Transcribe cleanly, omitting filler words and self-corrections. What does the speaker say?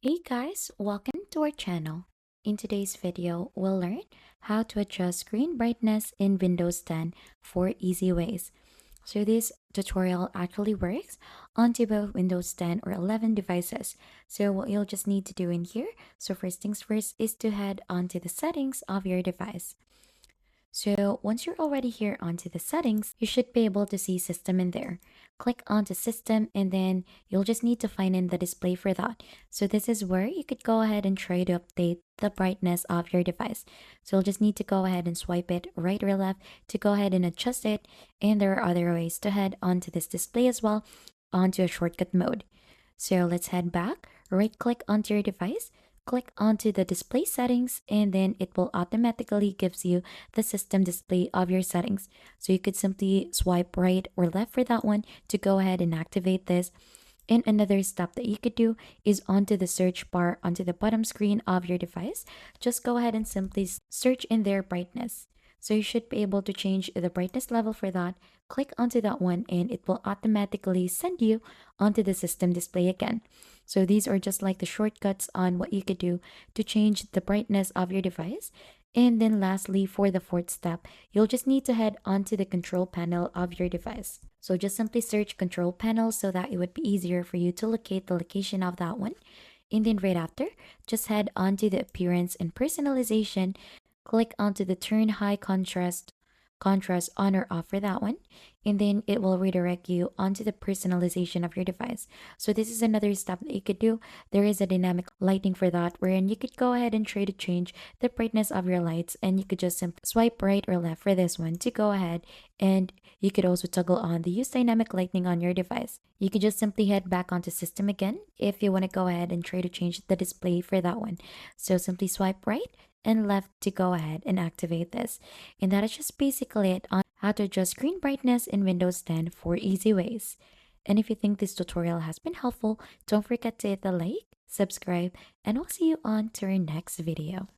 Hey guys, welcome to our channel. In today's video, we'll learn how to adjust screen brightness in Windows 10 for easy ways. So this tutorial actually works onto both Windows 10 or 11 devices. So what you'll just need to do in here, so first things first is to head onto the settings of your device. So once you're already here onto the settings, you should be able to see system in there. Click onto system and then you'll just need to find in the display for that. So this is where you could go ahead and try to update the brightness of your device. So you'll just need to go ahead and swipe it right or left to go ahead and adjust it. And there are other ways to head onto this display as well, onto a shortcut mode. So let's head back, right click onto your device, click onto the display settings, and then it will automatically gives you the system display of your settings. So you could simply swipe right or left for that one to go ahead and activate this. And another step that you could do is onto the search bar onto the bottom screen of your device. Just go ahead and simply search in their brightness. So you should be able to change the brightness level for that. Click onto that one and it will automatically send you onto the system display again. So these are just like the shortcuts on what you could do to change the brightness of your device. And then lastly, for the fourth step, you'll just need to head onto the control panel of your device. So just simply search control panel so that it would be easier for you to locate the location of that one. And then right after, just head onto the appearance and personalization. Click onto the turn high contrast on or off for that one, and then it will redirect you onto the personalization of your device. So this is another step that you could do. There is a dynamic lighting for that, wherein you could go ahead and try to change the brightness of your lights, and you could just simply swipe right or left for this one to go ahead, and you could also toggle on the use dynamic lighting on your device. You could just simply head back onto system again if you want to go ahead and try to change the display for that one. So simply swipe right and left to go ahead and activate this. And that is just basically it on how to adjust screen brightness in Windows 10 for easy ways. And if you think this tutorial has been helpful, don't forget to hit the like, subscribe, and we'll see you on to our next video.